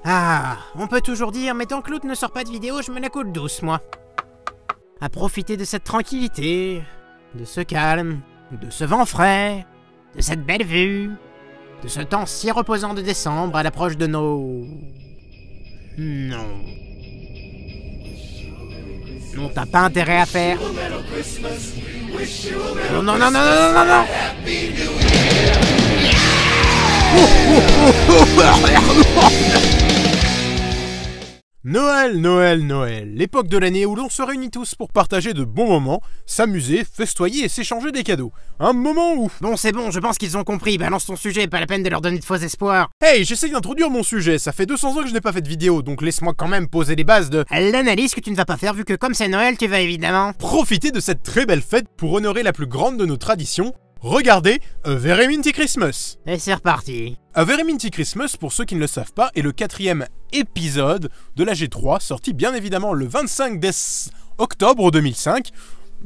Ah, on peut toujours dire, mais tant que l'autre ne sort pas de vidéo, je me la coule douce, moi. À profiter de cette tranquillité, de ce calme, de ce vent frais, de cette belle vue, de ce temps si reposant de décembre à l'approche de nos... Non. Non, t'as pas intérêt à faire. Non, non, non, non, non, non, non. Noël, Noël, Noël, l'époque de l'année où l'on se réunit tous pour partager de bons moments, s'amuser, festoyer et s'échanger des cadeaux. Un moment où... Bon, c'est bon, je pense qu'ils ont compris, balance ton sujet, pas la peine de leur donner de faux espoirs. Hey, j'essaye d'introduire mon sujet, ça fait 200 ans que je n'ai pas fait de vidéo, donc laisse-moi quand même poser les bases de... L'analyse que tu ne vas pas faire vu que comme c'est Noël, tu vas évidemment... Profiter de cette très belle fête pour honorer la plus grande de nos traditions. Regardez A Very Minty Christmas. Et c'est reparti. A Very Minty Christmas, pour ceux qui ne le savent pas, est le 4e épisode de la G3, sorti bien évidemment le 25 octobre 2005.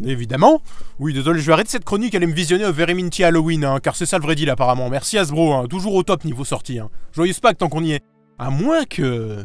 Évidemment. Oui, désolé, je vais arrêter cette chronique, allez me visionner A Very Minty Halloween, hein, car c'est ça le vrai deal apparemment. Merci Hasbro, hein, toujours au top niveau sortie. Hein. Joyeux Pâques tant qu'on y est. À moins que...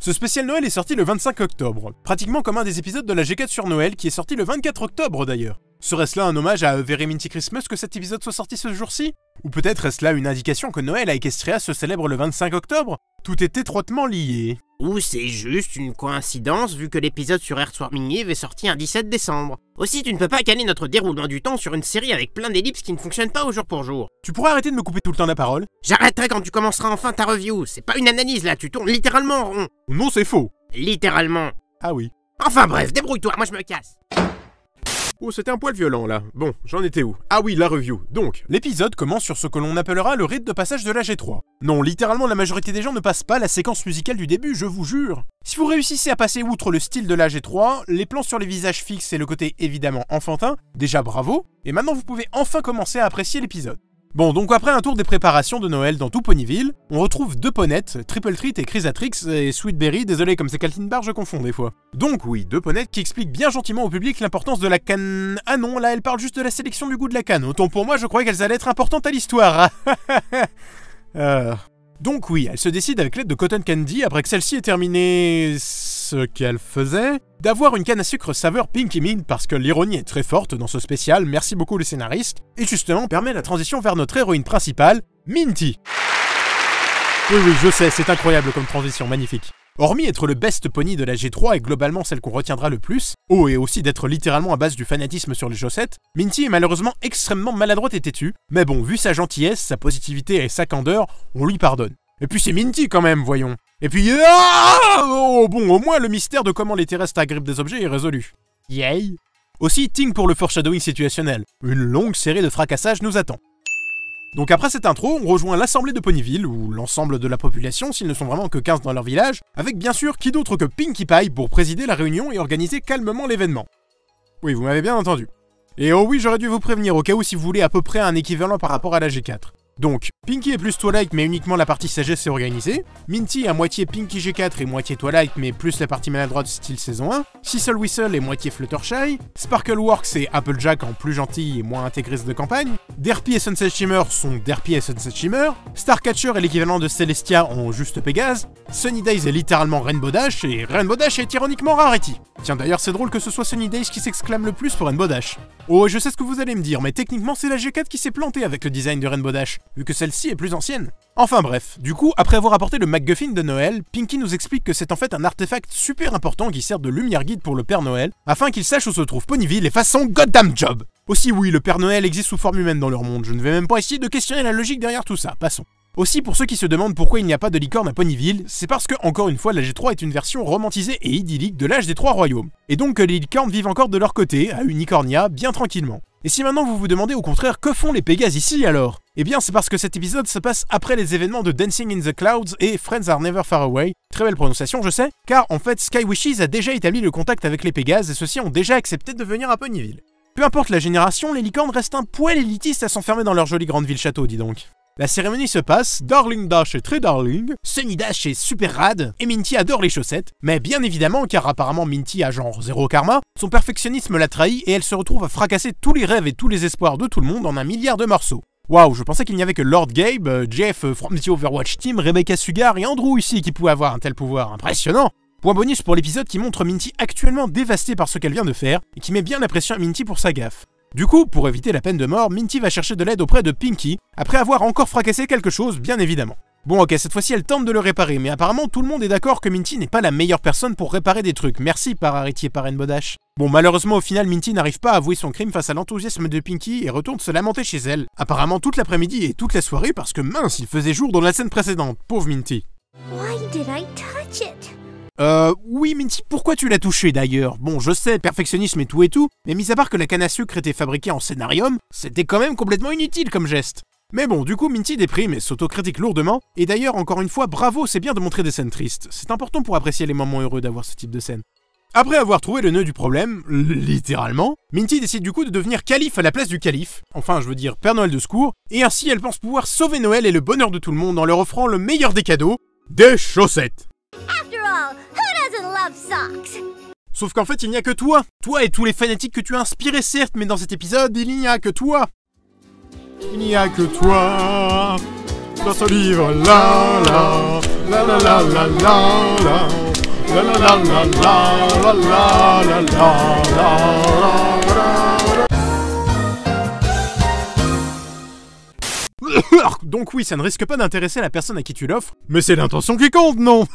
Ce spécial Noël est sorti le 25 octobre, pratiquement comme un des épisodes de la G4 sur Noël qui est sorti le 24 octobre d'ailleurs. Serait-ce là un hommage à A Very Minty Christmas que cet épisode soit sorti ce jour-ci? Ou peut-être est-ce là une indication que Noël à Equestria se célèbre le 25 octobre? Tout est étroitement lié. Ou c'est juste une coïncidence vu que l'épisode sur Earthworming Eve est sorti un 17 décembre. Aussi, tu ne peux pas caler notre déroulement du temps sur une série avec plein d'ellipses qui ne fonctionnent pas au jour pour jour. Tu pourrais arrêter de me couper tout le temps la parole? J'arrêterai quand tu commenceras enfin ta review, c'est pas une analyse là, tu tournes littéralement en rond. Non, c'est faux. Littéralement. Ah oui. Enfin bref, débrouille-toi, moi je me casse. Oh, c'était un poil violent là. Bon, j'en étais où? Ah oui, la review. Donc, l'épisode commence sur ce que l'on appellera le rite de passage de la G3. Non, littéralement, la majorité des gens ne passent pas la séquence musicale du début, je vous jure. Si vous réussissez à passer outre le style de la G3, les plans sur les visages fixes et le côté évidemment enfantin, déjà bravo, et maintenant vous pouvez enfin commencer à apprécier l'épisode. Bon, donc après un tour des préparations de Noël dans tout Ponyville, on retrouve deux ponettes, Triple Treat et Chrysatrix et Sweetberry, désolé comme c'est Caltinbar je confonds des fois. Donc oui, deux ponettes qui expliquent bien gentiment au public l'importance de la canne... Ah non, là elle parle juste de la sélection du goût de la canne, autant pour moi je croyais qu'elles allaient être importantes à l'histoire. Donc oui, elle se décide avec l'aide de Cotton Candy, après que celle-ci ait terminé ce qu'elle faisait, d'avoir une canne à sucre saveur Pinky Mint parce que l'ironie est très forte dans ce spécial, merci beaucoup le scénariste, et justement permet la transition vers notre héroïne principale, Minty. Oui, je sais, c'est incroyable comme transition, magnifique. Hormis être le best pony de la G3 et globalement celle qu'on retiendra le plus, et aussi d'être littéralement à base du fanatisme sur les chaussettes, Minty est malheureusement extrêmement maladroite et têtue, mais bon, vu sa gentillesse, sa positivité et sa candeur, on lui pardonne. Et puis c'est Minty quand même, voyons. Et puis... bon, au moins le mystère de comment les terrestres agrippent des objets est résolu. Yay. Aussi, ting pour le foreshadowing situationnel. Une longue série de fracassages nous attend. Donc après cette intro, on rejoint l'assemblée de Ponyville, ou l'ensemble de la population s'ils ne sont vraiment que 15 dans leur village, avec bien sûr qui d'autre que Pinkie Pie pour présider la réunion et organiser calmement l'événement. Oui, vous m'avez bien entendu. Et oh oui, j'aurais dû vous prévenir au cas où si vous voulez à peu près un équivalent par rapport à la G4. Donc, Pinkie est plus Twilight mais uniquement la partie sagesse est organisée, Minty à moitié Pinkie G4 et moitié Twilight mais plus la partie maladroite style saison 1, Cecil Whistle est moitié Fluttershy, Sparkleworks et Applejack en plus gentil et moins intégriste de campagne, Derpy et Sunset Shimmer sont Derpy et Sunset Shimmer, Starcatcher est l'équivalent de Celestia en juste Pégase, Sunny Days est littéralement Rainbow Dash et Rainbow Dash est ironiquement Rarity. Tiens d'ailleurs c'est drôle que ce soit Sunny Days qui s'exclame le plus pour Rainbow Dash. Oh je sais ce que vous allez me dire mais techniquement c'est la G4 qui s'est plantée avec le design de Rainbow Dash, vu que celle-ci est plus ancienne. Enfin bref, du coup, après avoir apporté le MacGuffin de Noël, Pinkie nous explique que c'est en fait un artefact super important qui sert de lumière guide pour le Père Noël, afin qu'il sache où se trouve Ponyville et fasse son goddamn job. Aussi oui, le Père Noël existe sous forme humaine dans leur monde, je ne vais même pas essayer de questionner la logique derrière tout ça, passons. Aussi, pour ceux qui se demandent pourquoi il n'y a pas de licorne à Ponyville, c'est parce que, encore une fois, la G3 est une version romantisée et idyllique de l'âge des trois royaumes. Et donc que les licornes vivent encore de leur côté, à Unicornia, bien tranquillement. Et si maintenant vous vous demandez au contraire que font les Pégases ici alors? Eh bien c'est parce que cet épisode se passe après les événements de Dancing in the Clouds et Friends Are Never Far Away, très belle prononciation je sais, car en fait Sky Wishes a déjà établi le contact avec les Pégases et ceux-ci ont déjà accepté de venir à Ponyville. Peu importe la génération, les licornes restent un poil élitistes à s'enfermer dans leur jolie grande ville château, dis donc. La cérémonie se passe, Darling Dash est très darling, Sunny Dash est super rad, et Minty adore les chaussettes, mais bien évidemment, car apparemment Minty a genre zéro karma, son perfectionnisme la trahit et elle se retrouve à fracasser tous les rêves et tous les espoirs de tout le monde en un milliard de morceaux. Waouh, je pensais qu'il n'y avait que Lord Gabe, Jeff from the Overwatch Team, Rebecca Sugar et Andrew ici qui pouvaient avoir un tel pouvoir. Impressionnant! Point bonus pour l'épisode qui montre Minty actuellement dévastée par ce qu'elle vient de faire et qui met bien la pression à Minty pour sa gaffe. Du coup, pour éviter la peine de mort, Minty va chercher de l'aide auprès de Pinky, après avoir encore fracassé quelque chose, bien évidemment. Bon ok, cette fois-ci elle tente de le réparer, mais apparemment tout le monde est d'accord que Minty n'est pas la meilleure personne pour réparer des trucs. Merci par Arrêtier par Bodash. Bon, malheureusement au final Minty n'arrive pas à avouer son crime face à l'enthousiasme de Pinky et retourne se lamenter chez elle. Apparemment toute l'après-midi et toute la soirée parce que mince, il faisait jour dans la scène précédente, pauvre Minty. Why did I touch it? Oui Minty, pourquoi tu l'as touché d'ailleurs? Bon, je sais, perfectionnisme et tout, mais mis à part que la canne à sucre était fabriquée en scénarium, c'était quand même complètement inutile comme geste. Mais bon, du coup Minty déprime et s'autocritique lourdement, et d'ailleurs, encore une fois, bravo, c'est bien de montrer des scènes tristes. C'est important pour apprécier les moments heureux d'avoir ce type de scène. Après avoir trouvé le nœud du problème, littéralement, Minty décide du coup de devenir calife à la place du calife, enfin je veux dire Père Noël de secours, et ainsi elle pense pouvoir sauver Noël et le bonheur de tout le monde en leur offrant le meilleur des cadeaux, des chaussettes. After all, who doesn't love socks? Sauf qu'en fait il n'y a que toi et tous les fanatiques que tu as inspirés certes, mais dans cet épisode il n'y a que toi. Il n'y a que toi dans ce livre la la la la la la la la la la la la la la la la. Donc oui, ça ne risque pas d'intéresser la personne à qui tu l'offres, mais c'est l'intention qui compte, non?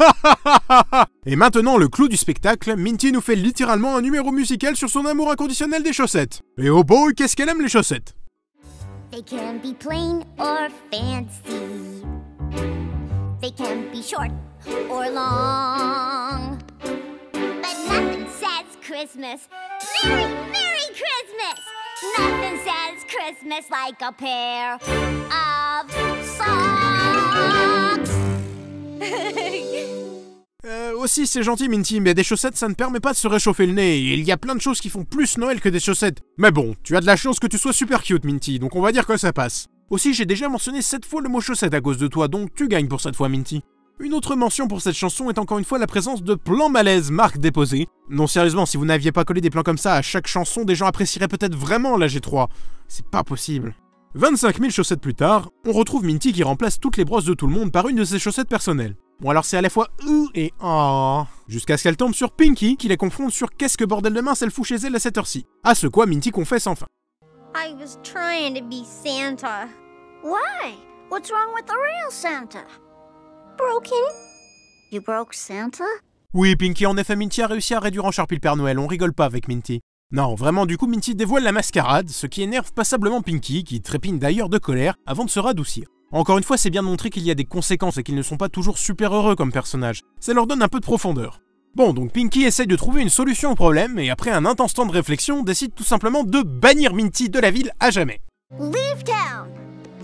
Et maintenant, le clou du spectacle, Minty nous fait littéralement un numéro musical sur son amour inconditionnel des chaussettes. Et oh boy, qu'est-ce qu'elle aime les chaussettes! They can be plain or fancy. They can be short or long. But nothing says Christmas. Merry, Merry Christmas! Nothing says Christmas like a pair of socks. Aussi c'est gentil Minty, mais des chaussettes ça ne permet pas de se réchauffer le nez, et il y a plein de choses qui font plus Noël que des chaussettes. Mais bon, tu as de la chance que tu sois super cute Minty, donc on va dire que ça passe. Aussi j'ai déjà mentionné 7 fois le mot chaussette à cause de toi, donc tu gagnes pour cette fois Minty. Une autre mention pour cette chanson est encore une fois la présence de plans malaise marque déposée. Non sérieusement, si vous n'aviez pas collé des plans comme ça à chaque chanson, des gens apprécieraient peut-être vraiment la G3. C'est pas possible. 25 000 chaussettes plus tard, on retrouve Minty qui remplace toutes les brosses de tout le monde par une de ses chaussettes personnelles. Bon alors c'est à la fois et jusqu'à ce qu'elle tombe sur Pinky qui la confronte sur qu'est-ce que bordel de mince elle fout chez elle à cette heure-ci. À ce quoi Minty confesse enfin. I was trying to be Santa. Why? What's wrong with the real Santa? Broken? You broke Santa? Oui Pinky, en effet Minty a réussi à réduire en charpie le Père Noël, on rigole pas avec Minty. Non, vraiment du coup Minty dévoile la mascarade, ce qui énerve passablement Pinky, qui trépigne d'ailleurs de colère avant de se radoucir. Encore une fois, c'est bien de montrer qu'il y a des conséquences et qu'ils ne sont pas toujours super heureux comme personnages. Ça leur donne un peu de profondeur. Bon, donc Pinky essaye de trouver une solution au problème et après un intense temps de réflexion, décide tout simplement de bannir Minty de la ville à jamais. Leave town!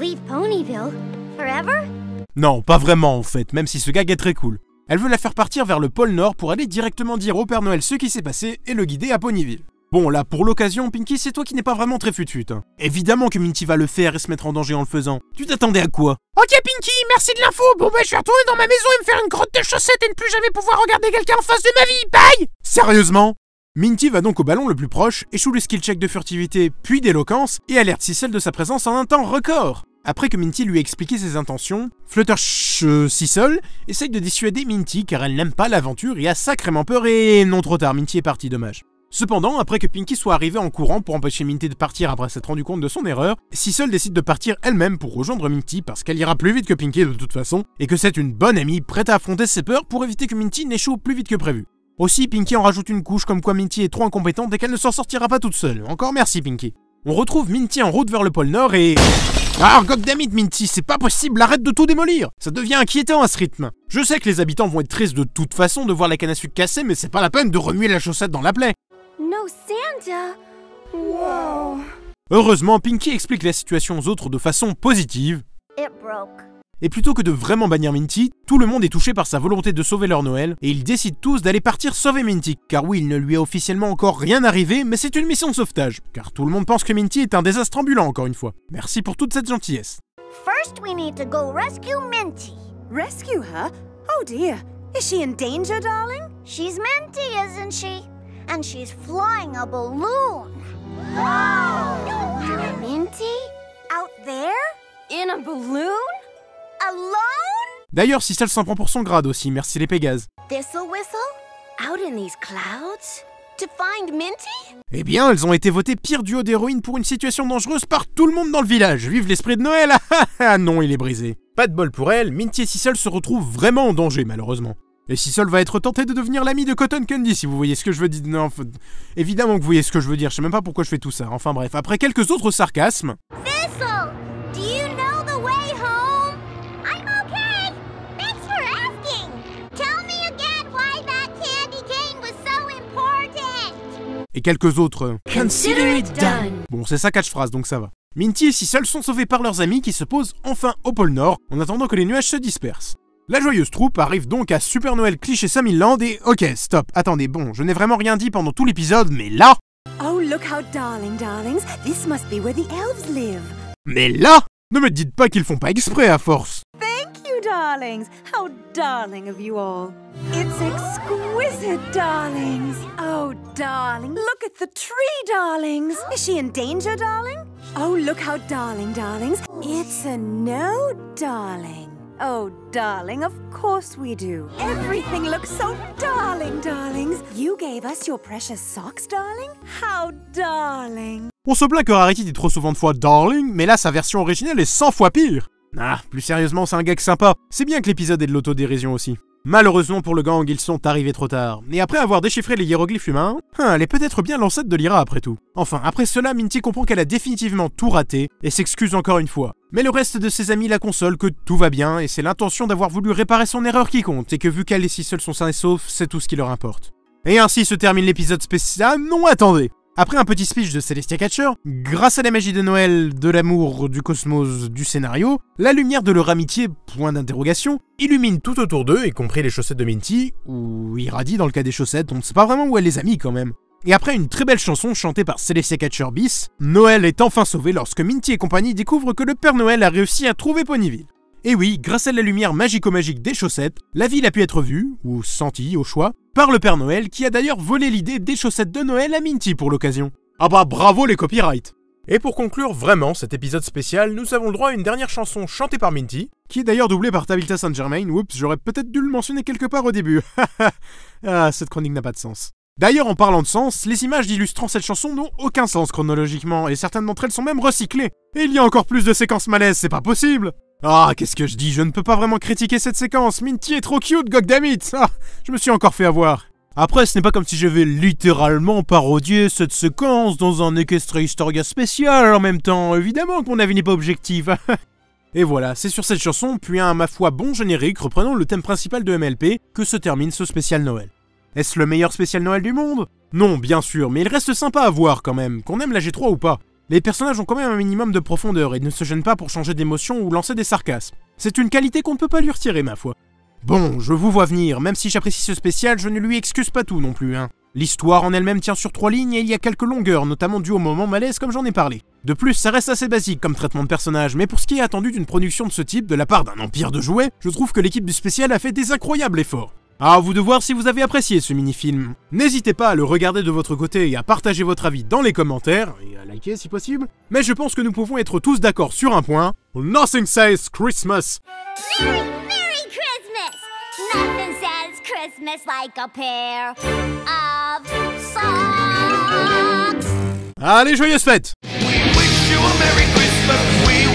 Leave Ponyville? Forever? Non, pas vraiment en fait, même si ce gag est très cool. Elle veut la faire partir vers le pôle Nord pour aller directement dire au Père Noël ce qui s'est passé et le guider à Ponyville. Bon, là, pour l'occasion, Pinky, c'est toi qui n'es pas vraiment très fut-fut. Hein. Évidemment que Minty va le faire et se mettre en danger en le faisant. Tu t'attendais à quoi? Ok Pinky, merci de l'info. Bon bah je vais retourner dans ma maison et me faire une grotte de chaussettes et ne plus jamais pouvoir regarder quelqu'un en face de ma vie. Bye! Sérieusement? Minty va donc au ballon le plus proche, échoue le skill check de furtivité puis d'éloquence et alerte Sissel de sa présence en un temps record. Après que Minty lui ait expliqué ses intentions, Fluttershy Sissel essaye de dissuader Minty car elle n'aime pas l'aventure et a sacrément peur et non trop tard, Minty est partie, dommage. Cependant, après que Pinky soit arrivée en courant pour empêcher Minty de partir après s'être rendu compte de son erreur, Sissel décide de partir elle-même pour rejoindre Minty parce qu'elle ira plus vite que Pinky de toute façon, et que c'est une bonne amie prête à affronter ses peurs pour éviter que Minty n'échoue plus vite que prévu. Aussi, Pinky en rajoute une couche comme quoi Minty est trop incompétente et qu'elle ne s'en sortira pas toute seule. Encore merci Pinky. On retrouve Minty en route vers le pôle Nord et... Ah, goddammit Minty, c'est pas possible, arrête de tout démolir! Ça devient inquiétant à ce rythme. Je sais que les habitants vont être tristes de toute façon de voir la canne à sucre cassée, mais c'est pas la peine de remuer la chaussette dans la plaie. No Santa? Whoa. Heureusement, Pinky explique la situation aux autres de façon positive. It broke. Et plutôt que de vraiment bannir Minty, tout le monde est touché par sa volonté de sauver leur Noël, et ils décident tous d'aller partir sauver Minty. Car oui, il ne lui est officiellement encore rien arrivé, mais c'est une mission de sauvetage. Car tout le monde pense que Minty est un désastre ambulant, encore une fois. Merci pour toute cette gentillesse. First, we need to go rescue Minty. Rescue her? Oh dear. Is she in danger, darling? She's Minty, isn't she? And she's flying a balloon. Wow! Minty? Out there? a balloon? Alone? D'ailleurs, Sissel s'en prend pour son grade aussi, merci les Pégases. Thistle whistle? Out in these clouds? To find Minty? Eh bien, elles ont été votées pire duo d'héroïnes pour une situation dangereuse par tout le monde dans le village. Vive l'esprit de Noël. Ah non, il est brisé. Pas de bol pour elle, Minty et Sissel se retrouvent vraiment en danger, malheureusement. Et Sissel va être tenté de devenir l'ami de Cotton Candy, si vous voyez ce que je veux dire. Non, évidemment que vous voyez ce que je veux dire, je sais même pas pourquoi je fais tout ça. Enfin bref, après quelques autres sarcasmes... Thistle, do you know the way home? I'm okay. Thanks for asking. Tell me again why that candy cane was so important. Et quelques autres... Consider it done. Bon, c'est sa catchphrase, donc ça va. Minty et Sissel sont sauvés par leurs amis qui se posent enfin au pôle Nord, en attendant que les nuages se dispersent. La joyeuse troupe arrive donc à Super Noël Cliché Summerland et... Ok, stop, attendez, bon, je n'ai vraiment rien dit pendant tout l'épisode, mais là... Oh, look how darling, darlings. This must be where the elves live. Mais là, ne me dites pas qu'ils font pas exprès à force. Thank you, darlings. How darling of you all. It's exquisite, darlings. Oh, darling, look at the tree, darlings. Is she in danger, darling? Oh, look how darling, darlings. It's a no, darling. Oh, darling, of course we do. Everything looks so darling, darlings. You gave us your precious socks, darling? How darling. On se plaint que Rarity dit trop souvent de fois darling, mais là sa version originale est 100 fois pire. Ah, plus sérieusement, c'est un gag sympa. C'est bien que l'épisode ait de l'autodérision aussi. Malheureusement pour le gang, ils sont arrivés trop tard. Et après avoir déchiffré les hiéroglyphes humains, elle est peut-être bien l'ancêtre de Lyra après tout. Enfin, après cela, Minty comprend qu'elle a définitivement tout raté et s'excuse encore une fois. Mais le reste de ses amis la consolent que tout va bien et c'est l'intention d'avoir voulu réparer son erreur qui compte et que vu qu'elle et Sissel sont sains et saufs, c'est tout ce qui leur importe. Et ainsi se termine l'épisode spécial... Non, attendez. Après un petit speech de Celestia Catcher, grâce à la magie de Noël, de l'amour, du cosmos, du scénario, la lumière de leur amitié, point d'interrogation, illumine tout autour d'eux, y compris les chaussettes de Minty, ou irradie dans le cas des chaussettes, on ne sait pas vraiment où elle les a mis quand même. Et après une très belle chanson chantée par Celestia Catcher bis, Noël est enfin sauvé lorsque Minty et compagnie découvrent que le Père Noël a réussi à trouver Ponyville. Et oui, grâce à la lumière magico-magique des chaussettes, la ville a pu être vue, ou sentie au choix, par le Père Noël qui a d'ailleurs volé l'idée des chaussettes de Noël à Minty pour l'occasion. Ah bah bravo les copyrights. Et pour conclure vraiment cet épisode spécial, nous avons le droit à une dernière chanson chantée par Minty, qui est d'ailleurs doublée par Tabitha Saint-Germain. Oups, j'aurais peut-être dû le mentionner quelque part au début. Ah, cette chronique n'a pas de sens. D'ailleurs, en parlant de sens, les images illustrant cette chanson n'ont aucun sens chronologiquement, et certaines d'entre elles sont même recyclées. Et il y a encore plus de séquences malaises, c'est pas possible. Ah, qu'est-ce que je dis, je ne peux pas vraiment critiquer cette séquence, Minty est trop cute, goddammit. Ah, je me suis encore fait avoir. Après, ce n'est pas comme si j'avais littéralement parodié cette séquence dans un Equestria Historia spécial en même temps, évidemment que mon avis n'est pas objectif. Et voilà, c'est sur cette chanson, puis un ma foi bon générique reprenant le thème principal de MLP, que se termine ce spécial Noël. Est-ce le meilleur spécial Noël du monde? Non, bien sûr, mais il reste sympa à voir quand même, qu'on aime la G3 ou pas. Les personnages ont quand même un minimum de profondeur et ne se gênent pas pour changer d'émotion ou lancer des sarcasmes. C'est une qualité qu'on ne peut pas lui retirer, ma foi. Bon, je vous vois venir, même si j'apprécie ce spécial, je ne lui excuse pas tout non plus, hein. L'histoire en elle-même tient sur 3 lignes et il y a quelques longueurs, notamment dues au moment malaise comme j'en ai parlé. De plus, ça reste assez basique comme traitement de personnage, mais pour ce qui est attendu d'une production de ce type de la part d'un empire de jouets, je trouve que l'équipe du spécial a fait des incroyables efforts. À vous de voir si vous avez apprécié ce mini-film. N'hésitez pas à le regarder de votre côté et à partager votre avis dans les commentaires, et à liker si possible. Mais je pense que nous pouvons être tous d'accord sur un point. Nothing says Christmas. Merry Christmas! Nothing says Christmas like a pair of socks. Allez, joyeuses fêtes! We wish you a Merry Christmas. We